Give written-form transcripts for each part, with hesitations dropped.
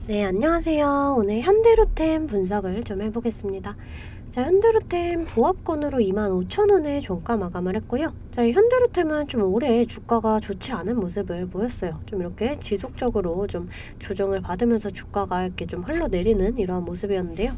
네, 안녕하세요. 오늘 현대로템 분석을 좀 해보겠습니다. 자, 현대로템 보합권으로 25,000원에 종가 마감을 했고요. 자, 이 현대로템은 좀 올해 주가가 좋지 않은 모습을 보였어요. 좀 이렇게 지속적으로 좀 조정을 받으면서 주가가 이렇게 좀 흘러내리는 이러한 모습이었는데요.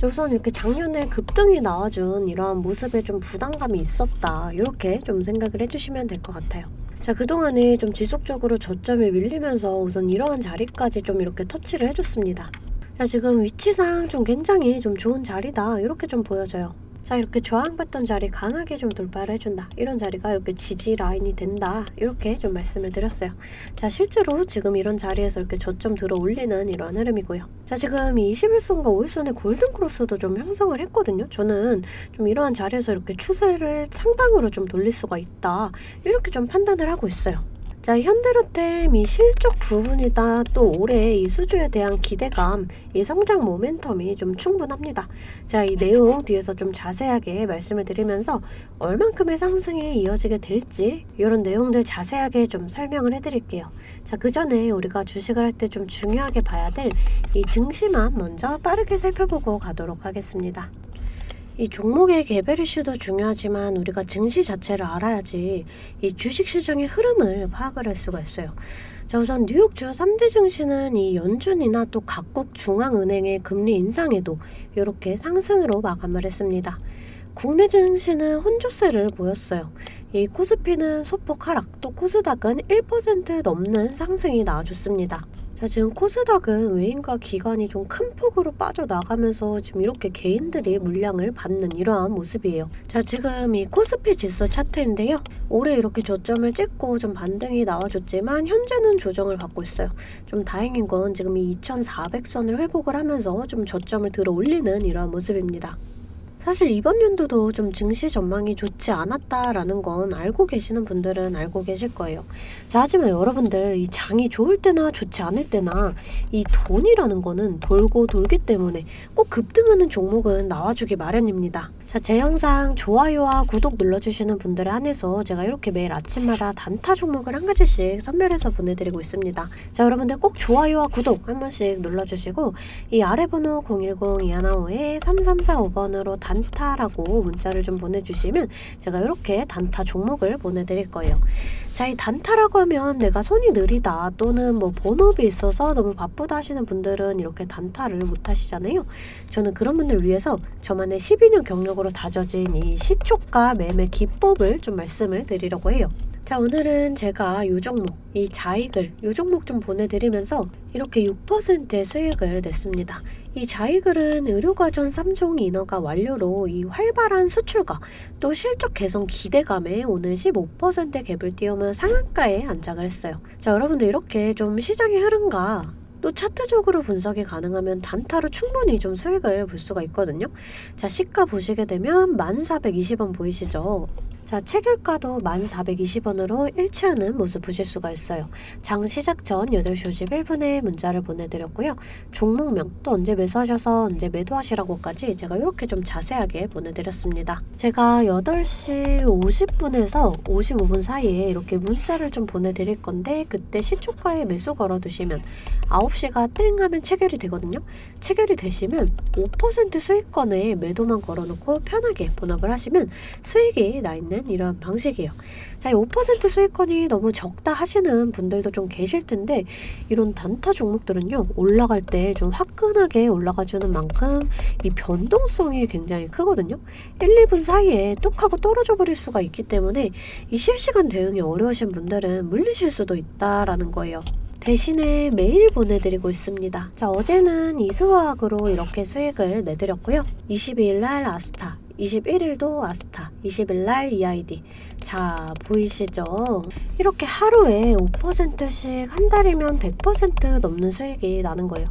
우선 이렇게 작년에 급등이 나와준 이러한 모습에 좀 부담감이 있었다. 이렇게 좀 생각을 해주시면 될 것 같아요. 자, 그동안에 좀 지속적으로 저점이 밀리면서 우선 이러한 자리까지 좀 이렇게 터치를 해줬습니다. 자, 지금 위치상 좀 굉장히 좀 좋은 자리다. 이렇게 좀 보여져요. 자, 이렇게 저항받던 자리 강하게 좀 돌파를 해준다. 이런 자리가 이렇게 지지 라인이 된다. 이렇게 좀 말씀을 드렸어요. 자, 실제로 지금 이런 자리에서 이렇게 저점 들어 올리는 이러한 흐름이고요. 자, 지금 이 21선과 5일선의 골든크로스도 좀 형성을 했거든요. 저는 좀 이러한 자리에서 이렇게 추세를 상방으로 좀 돌릴 수가 있다. 이렇게 좀 판단을 하고 있어요. 자, 현대로템 이 실적 부분이다 또 올해 이 수주에 대한 기대감, 이 성장 모멘텀이 좀 충분합니다. 자, 이 내용 뒤에서 좀 자세하게 말씀을 드리면서 얼만큼의 상승이 이어지게 될지 이런 내용들 자세하게 좀 설명을 해드릴게요. 자, 그 전에 우리가 주식을 할 때 좀 중요하게 봐야 될 이 증시만 먼저 빠르게 살펴보고 가도록 하겠습니다. 이 종목의 개별 이슈도 중요하지만 우리가 증시 자체를 알아야지 이 주식시장의 흐름을 파악을 할 수가 있어요. 자, 우선 뉴욕 주요 3대 증시는 이 연준이나 또 각국 중앙은행의 금리 인상에도 이렇게 상승으로 마감을 했습니다. 국내 증시는 혼조세를 보였어요. 이 코스피는 소폭 하락, 또 코스닥은 1% 넘는 상승이 나와줬습니다. 자, 지금 코스닥은 외인과 기관이 좀 큰 폭으로 빠져나가면서 지금 이렇게 개인들이 물량을 받는 이러한 모습이에요. 자, 지금 이 코스피 지수 차트인데요. 올해 이렇게 저점을 찍고 좀 반등이 나와줬지만 현재는 조정을 받고 있어요. 좀 다행인 건 지금 이 2400선을 회복을 하면서 좀 저점을 들어 올리는 이러한 모습입니다. 사실 이번 연도도 좀 증시 전망이 좋지 않았다라는 건 알고 계시는 분들은 알고 계실 거예요. 자, 하지만 여러분들 이 장이 좋을 때나 좋지 않을 때나 이 돈이라는 거는 돌고 돌기 때문에 꼭 급등하는 종목은 나와주기 마련입니다. 자, 제 영상 좋아요와 구독 눌러주시는 분들에 한해서 제가 이렇게 매일 아침마다 단타 종목을 한 가지씩 선별해서 보내드리고 있습니다. 자, 여러분들 꼭 좋아요와 구독 한 번씩 눌러주시고 이 아래 번호 010-215-3345번으로 단타라고 문자를 좀 보내주시면 제가 이렇게 단타 종목을 보내드릴 거예요. 자, 이 단타라고 하면 내가 손이 느리다 또는 뭐 본업이 있어서 너무 바쁘다 하시는 분들은 이렇게 단타를 못 하시잖아요. 저는 그런 분들 위해서 저만의 12년 경력으로 다져진 이 시초가 매매 기법을 좀 말씀을 드리려고 해요. 자, 오늘은 제가 이 종목, 이 자이글, 이 종목 좀 보내드리면서 이렇게 6%의 수익을 냈습니다. 이 자이글은 의료과정 3종 인허가 완료로 이 활발한 수출과 또 실적 개선 기대감에 오늘 15% 갭을 띄우며 상한가에 안착을 했어요. 자, 여러분들 이렇게 좀 시장의 흐름과 또 차트적으로 분석이 가능하면 단타로 충분히 좀 수익을 볼 수가 있거든요. 자, 시가 보시게 되면 1420원 보이시죠? 자, 체결가도 1420원으로 일치하는 모습 보실 수가 있어요. 장 시작 전 8시 51분에 문자를 보내드렸고요. 종목명 또 언제 매수하셔서 언제 매도하시라고까지 제가 이렇게 좀 자세하게 보내드렸습니다. 제가 8시 50분에서 55분 사이에 이렇게 문자를 좀 보내드릴 건데 그때 시초가에 매수 걸어두시면 9시가 땡 하면 체결이 되거든요. 체결이 되시면 5% 수익권에 매도만 걸어놓고 편하게 본업을 하시면 수익이 나있는 이런 방식이에요. 자, 이 5% 수익권이 너무 적다 하시는 분들도 좀 계실 텐데 이런 단타 종목들은요, 올라갈 때 좀 화끈하게 올라가주는 만큼 이 변동성이 굉장히 크거든요. 1, 2분 사이에 뚝 하고 떨어져 버릴 수가 있기 때문에 이 실시간 대응이 어려우신 분들은 물리실 수도 있다라는 거예요. 대신에 매일 보내드리고 있습니다. 자, 어제는 이수화학으로 이렇게 수익을 내드렸고요. 22일날 아스타, 21일도 아스타, 20일날 EID. 자, 보이시죠? 이렇게 하루에 5%씩 한 달이면 100% 넘는 수익이 나는 거예요.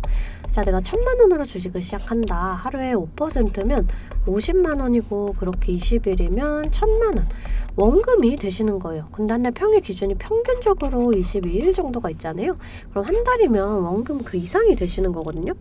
자, 내가 1000만원으로 주식을 시작한다. 하루에 5%면 50만원이고 그렇게 20일이면 1000만원. 원금이 되시는 거예요. 근데 한 달 평일 기준이 평균적으로 22일 정도가 있잖아요. 그럼 한 달이면 원금 그 이상이 되시는 거거든요.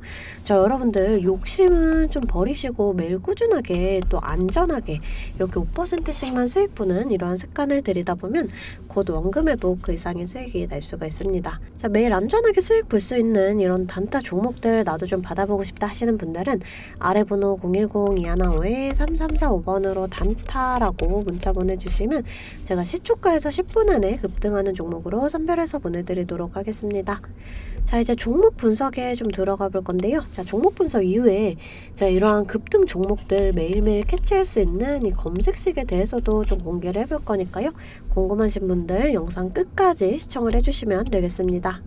자, 여러분들 욕심은 좀 버리시고 매일 꾸준하게 또 안전하게 이렇게 5%씩만 수익 보는 이러한 습관을 들이다 보면 곧 원금 회복 그 이상의 수익이 날 수가 있습니다. 자, 매일 안전하게 수익 볼 수 있는 이런 단타 종목들 나도 좀 받아보고 싶다 하시는 분들은 아래 번호 010-215-3345번으로 단타라고 문자 보내주시면 제가 시초가에서 10분 안에 급등하는 종목으로 선별해서 보내드리도록 하겠습니다. 자, 이제 종목 분석에 좀 들어가 볼 건데요. 자, 종목 분석 이후에 자, 이러한 급등 종목들 매일매일 캐치할 수 있는 이 검색식에 대해서도 좀 공개를 해볼 거니까요. 궁금하신 분들 영상 끝까지 시청을 해주시면 되겠습니다.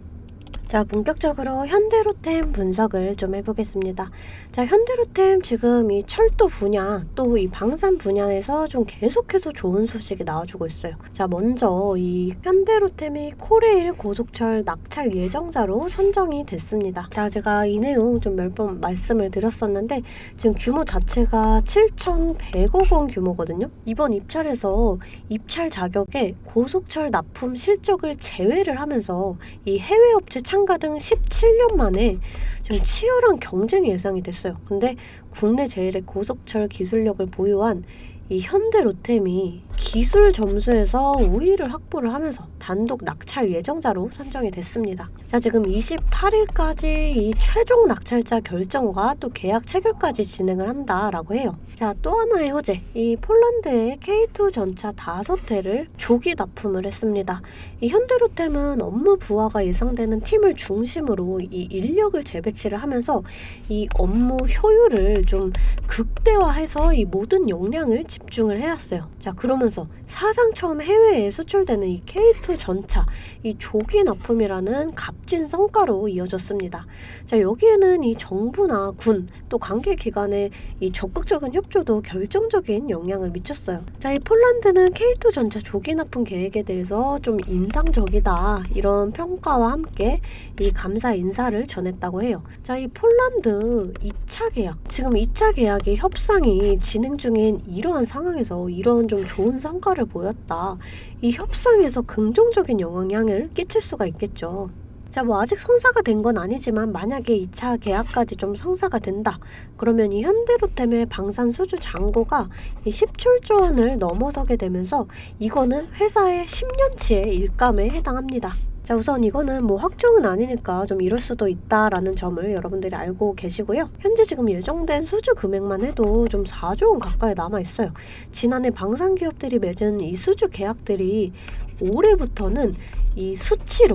자, 본격적으로 현대로템 분석을 좀 해보겠습니다. 자, 현대로템 지금 이 철도 분야 또 이 방산 분야에서 좀 계속해서 좋은 소식이 나와주고 있어요. 자, 먼저 이 현대로템이 코레일 고속철 낙찰 예정자로 선정이 됐습니다. 자, 제가 이 내용 좀 몇 번 말씀을 드렸었는데 지금 규모 자체가 7,100억 원 규모거든요. 이번 입찰에서 입찰 자격에 고속철 납품 실적을 제외를 하면서 이 해외 업체 참가 등 17년 만에 지금 치열한 경쟁이 예상이 됐어요. 근데 국내 제일의 고속철 기술력을 보유한 이 현대로템이 기술 점수에서 우위를 확보를 하면서 단독 낙찰 예정자로 선정이 됐습니다. 자, 지금 28일까지 이 최종 낙찰자 결정과 또 계약 체결까지 진행을 한다라고 해요. 자, 또 하나의 호재, 이 폴란드의 K2 전차 5대를 조기 납품을 했습니다. 이 현대로템은 업무 부하가 예상되는 팀을 중심으로 이 인력을 재배치를 하면서 이 업무 효율을 좀 극대화해서 이 모든 역량을 집중을 해왔어요. 자, 그러면서 사상 처음 해외에 수출되는 이 K2 전차, 이 조기 납품이라는 값진 성과로 이어졌습니다. 자, 여기에는 이 정부나 군, 또 관계기관의 이 적극적인 협조도 결정적인 영향을 미쳤어요. 자, 이 폴란드는 K2 전차 조기 납품 계획에 대해서 좀 인상적이다, 이런 평가와 함께 이 감사 인사를 전했다고 해요. 자, 이 폴란드 2차 계약, 지금 2차 계약의 협상이 진행 중인 이러한 상황에서 이런 좀 좋은 성과를 보였다. 이 협상에서 긍정적인 영향을 끼칠 수가 있겠죠. 자, 뭐 아직 성사가 된 건 아니지만 만약에 2차 계약까지 좀 성사가 된다. 그러면 이 현대로템의 방산 수주 잔고가 이 17조 원을 넘어서게 되면서 이거는 회사의 10년치의 일감에 해당합니다. 자, 우선 이거는 뭐 확정은 아니니까 좀 이럴 수도 있다라는 점을 여러분들이 알고 계시고요. 현재 지금 예정된 수주 금액만 해도 좀 4조 원 가까이 남아있어요. 지난해 방산기업들이 맺은 이 수주 계약들이 올해부터는 이 수치로,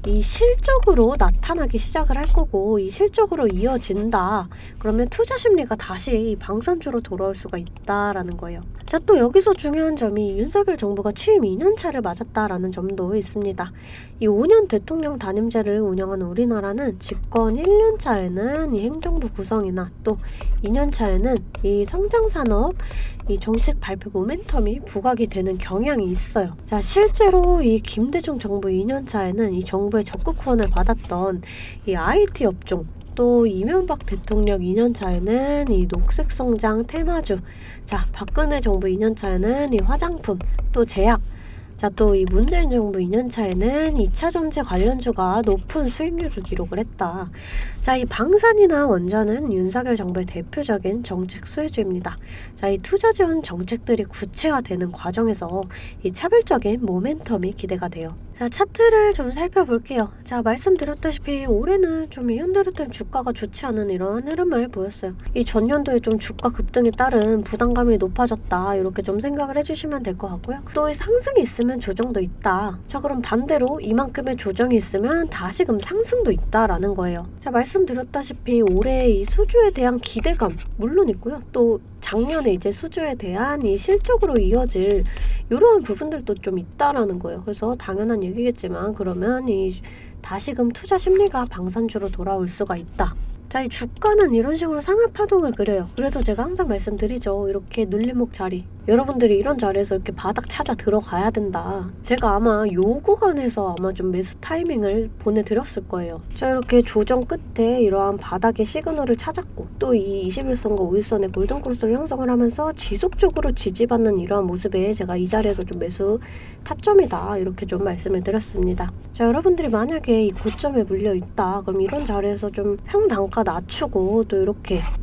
이 실적으로 나타나기 시작을 할 거고, 이 실적으로 이어진다. 그러면 투자 심리가 다시 이 방산주로 돌아올 수가 있다라는 거예요. 자, 또 여기서 중요한 점이 윤석열 정부가 취임 2년차를 맞았다라는 점도 있습니다. 이 5년 대통령 단임제를 운영하는 우리나라는 집권 1년차에는 이 행정부 구성이나 또 2년차에는 이 성장산업 이 정책 발표 모멘텀이 부각이 되는 경향이 있어요. 자, 실제로 이 김대중 정부 2년차에는 이 정부의 적극 후원을 받았던 이 IT 업종, 또 이명박 대통령 2년차에는 이 녹색성장 테마주, 자, 박근혜 정부 2년차에는 이 화장품, 또 제약, 자, 또 이 문재인 정부 2년차에는 2차 전지 관련주가 높은 수익률을 기록을 했다. 자, 이 방산이나 원전은 윤석열 정부의 대표적인 정책 수혜주입니다. 자, 이 투자 지원 정책들이 구체화되는 과정에서 이 차별적인 모멘텀이 기대가 돼요. 자, 차트를 좀 살펴볼게요. 자, 말씀드렸다시피 올해는 좀 현대로템 주가가 좋지 않은 이런 흐름을 보였어요. 이 전년도에 좀 주가 급등에 따른 부담감이 높아졌다, 이렇게 좀 생각을 해주시면 될 것 같고요. 또 이 상승이 있으면 조정도 있다. 자, 그럼 반대로 이만큼의 조정이 있으면 다시금 상승도 있다라는 거예요. 자, 말씀드렸다시피 올해 이 수주에 대한 기대감 물론 있고요. 또 작년에 이제 수주에 대한 이 실적으로 이어질 이러한 부분들도 좀 있다라는 거예요. 그래서 당연한 얘기겠지만 그러면 이 다시금 투자 심리가 방산주로 돌아올 수가 있다. 자, 이 주가는 이런 식으로 상하 파동을 그려요. 그래서 제가 항상 말씀드리죠. 이렇게 눌림목 자리, 여러분들이 이런 자리에서 이렇게 바닥 찾아 들어가야 된다. 제가 아마 요 구간에서 아마 좀 매수 타이밍을 보내드렸을 거예요. 자, 이렇게 조정 끝에 이러한 바닥의 시그널을 찾았고 또 이 21선과 5일선의 골든크로스를 형성을 하면서 지속적으로 지지받는 이러한 모습에 제가 이 자리에서 좀 매수 타점이다 이렇게 좀 말씀을 드렸습니다. 자, 여러분들이 만약에 이 고점에 물려 있다 그럼 이런 자리에서 좀 평단가 낮추고 또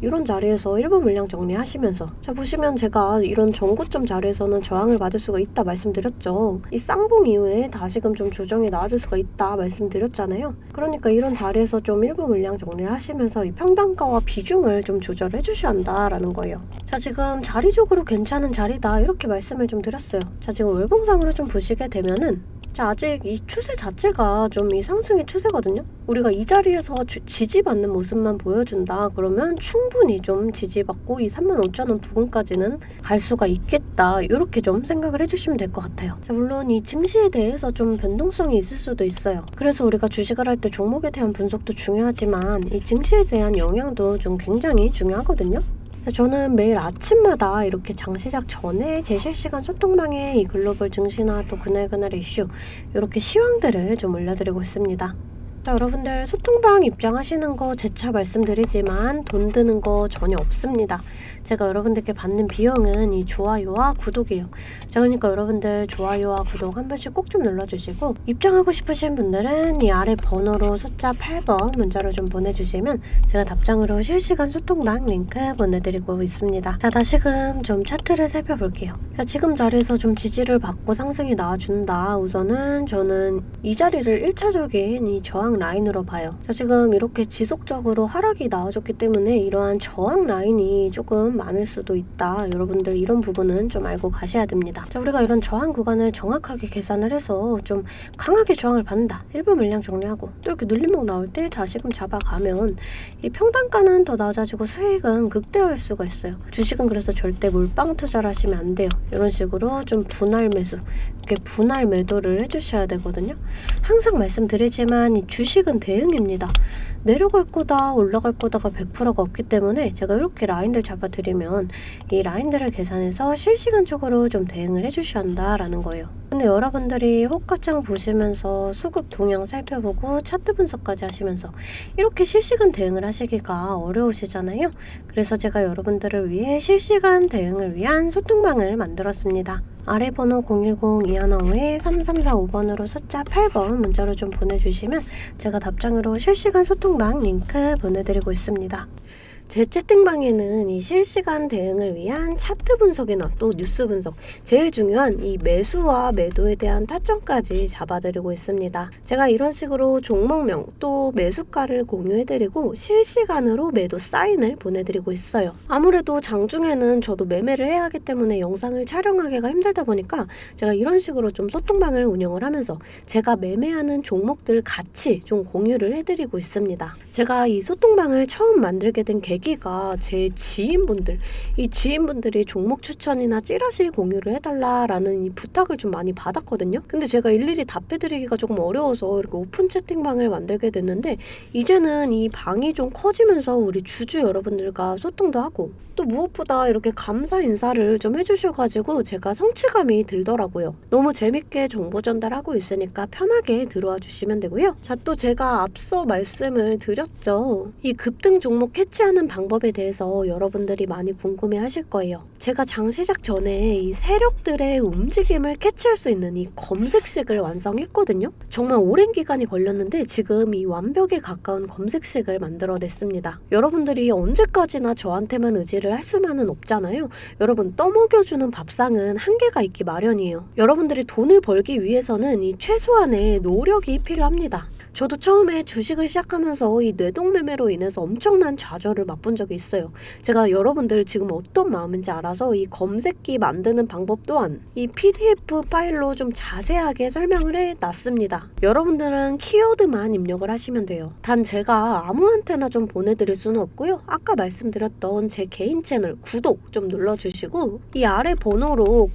이런 자리에서 일부 물량 정리하시면서 자, 보시면 제가 이런 전고점 자리에서는 저항을 받을 수가 있다 말씀드렸죠. 이 쌍봉 이후에 다시금 좀 조정이 나아질 수가 있다 말씀드렸잖아요. 그러니까 이런 자리에서 좀 일부 물량 정리를 하시면서 이 평단가와 비중을 좀 조절해 주셔야 한다라는 거예요. 자, 지금 자리적으로 괜찮은 자리다 이렇게 말씀을 좀 드렸어요. 자, 지금 월봉상으로 좀 보시게 되면은 자, 아직 이 추세 자체가 좀 이 상승의 추세거든요. 우리가 이 자리에서 지지받는 모습만 보여준다 그러면 충분히 좀 지지받고 이 35,000원 부근까지는 갈 수가 있겠다 이렇게 좀 생각을 해주시면 될 것 같아요. 자, 물론 이 증시에 대해서 좀 변동성이 있을 수도 있어요. 그래서 우리가 주식을 할 때 종목에 대한 분석도 중요하지만 이 증시에 대한 영향도 좀 굉장히 중요하거든요. 저는 매일 아침마다 이렇게 장시작 전에 제 실시간 소통방에 이 글로벌 증시나 또 그날그날의 이슈 이렇게 시황들을 좀 올려드리고 있습니다. 자, 여러분들 소통방 입장하시는 거 재차 말씀드리지만 돈 드는 거 전혀 없습니다. 제가 여러분들께 받는 비용은 이 좋아요와 구독이에요. 자, 그러니까 여러분들 좋아요와 구독 한 번씩 꼭 좀 눌러주시고 입장하고 싶으신 분들은 이 아래 번호로 숫자 8번 문자로 좀 보내주시면 제가 답장으로 실시간 소통방 링크 보내드리고 있습니다. 자, 다시금 좀 차트를 살펴볼게요. 자, 지금 자리에서 좀 지지를 받고 상승이 나와준다. 우선은 저는 이 자리를 1차적인 이 저항 라인으로 봐요. 자, 지금 이렇게 지속적으로 하락이 나와줬기 때문에 이러한 저항 라인이 조금 많을 수도 있다. 여러분들 이런 부분은 좀 알고 가셔야 됩니다. 자, 우리가 이런 저항 구간을 정확하게 계산을 해서 좀 강하게 저항을 받는다. 일부 물량 정리하고 또 이렇게 눌림목 나올 때 다시금 잡아가면 이 평단가는 더 낮아지고 수익은 극대화할 수가 있어요. 주식은 그래서 절대 몰빵 투자를 하시면 안 돼요. 이런 식으로 좀 분할 매수, 이렇게 분할 매도를 해주셔야 되거든요. 항상 말씀드리지만 이 주식은 대응입니다. 내려갈 거다 올라갈 거다가 100%가 없기 때문에 제가 이렇게 라인들 잡아드리면 이 라인들을 계산해서 실시간적으로 좀 대응을 해주셔야 한다라는 거예요. 근데 여러분들이 호가창 보시면서 수급 동향 살펴보고 차트 분석까지 하시면서 이렇게 실시간 대응을 하시기가 어려우시잖아요. 그래서 제가 여러분들을 위해 실시간 대응을 위한 소통방을 만들었습니다. 아래 번호 010-2155-3345번으로 숫자 8번 문자로 좀 보내주시면 제가 답장으로 실시간 소통방 링크 보내드리고 있습니다. 제 채팅방에는 이 실시간 대응을 위한 차트 분석이나 또 뉴스 분석, 제일 중요한 이 매수와 매도에 대한 타점까지 잡아드리고 있습니다. 제가 이런 식으로 종목명 또 매수가를 공유해드리고 실시간으로 매도 사인을 보내드리고 있어요. 아무래도 장중에는 저도 매매를 해야 하기 때문에 영상을 촬영하기가 힘들다 보니까 제가 이런 식으로 좀 소통방을 운영을 하면서 제가 매매하는 종목들 같이 좀 공유를 해드리고 있습니다. 제가 이 소통방을 처음 만들게 된 계기가 제 지인분들이 종목 추천이나 찌라시 공유를 해달라라는 이 부탁을 좀 많이 받았거든요. 근데 제가 일일이 답해드리기가 조금 어려워서 이렇게 오픈 채팅방을 만들게 됐는데 이제는 이 방이 좀 커지면서 우리 주주 여러분들과 소통도 하고 또 무엇보다 이렇게 감사 인사를 좀 해주셔가지고 제가 성취감이 들더라고요. 너무 재밌게 정보 전달하고 있으니까 편하게 들어와 주시면 되고요. 자, 또 제가 앞서 말씀을 드렸죠. 이 급등 종목 캐치하는 방법에 대해서 여러분들이 많이 궁금해 하실 거예요. 제가 장시작 전에 이 세력들의 움직임을 캐치할 수 있는 이 검색식을 완성했거든요. 정말 오랜 기간이 걸렸는데 지금 이 완벽에 가까운 검색식을 만들어냈습니다. 여러분들이 언제까지나 저한테만 의지를 할 수만은 없잖아요. 여러분 떠먹여주는 밥상은 한계가 있기 마련이에요. 여러분들이 돈을 벌기 위해서는 이 최소한의 노력이 필요합니다. 저도 처음에 주식을 시작하면서 이 뇌동매매로 인해서 엄청난 좌절을 맛본 적이 있어요. 제가 여러분들 지금 어떤 마음인지 알아서 이 검색기 만드는 방법 또한 이 PDF 파일로 좀 자세하게 설명을 해놨습니다. 여러분들은 키워드만 입력을 하시면 돼요. 단 제가 아무한테나 좀 보내드릴 수는 없고요. 아까 말씀드렸던 제 개인 채널 구독 좀 눌러주시고 이 아래 번호로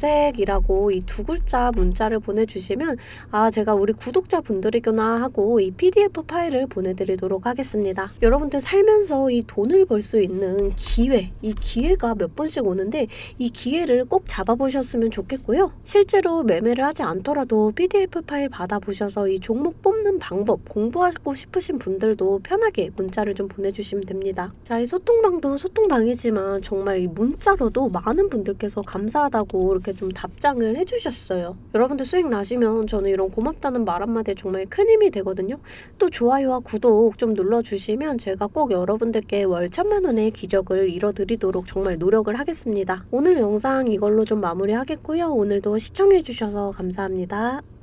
검색이라고 이 두 글자 문자를 보내주시면 아, 제가 우리 구독자분들이구나 하고 이 PDF 파일을 보내드리도록 하겠습니다. 여러분들 살면서 이 돈을 벌 수 있는 기회, 이 기회가 몇 번씩 오는데 이 기회를 꼭 잡아보셨으면 좋겠고요. 실제로 매매를 하지 않더라도 PDF 파일 받아보셔서 이 종목 뽑는 방법 공부하고 싶으신 분들도 편하게 문자를 좀 보내주시면 됩니다. 자, 이 소통방도 소통방이지만 정말 이 문자로도 많은 분들께서 감사하다고 이렇게 좀 답장을 해주셨어요. 여러분들 수익 나시면 저는 이런 고맙다는 말 한마디에 정말 큰 힘이 되거든요. 또 좋아요와 구독 좀 눌러주시면 제가 꼭 여러분들께 월 1000만 원의 기적을 이뤄드리도록 정말 노력을 하겠습니다. 오늘 영상 이걸로 좀 마무리하겠고요. 오늘도 시청해주셔서 감사합니다.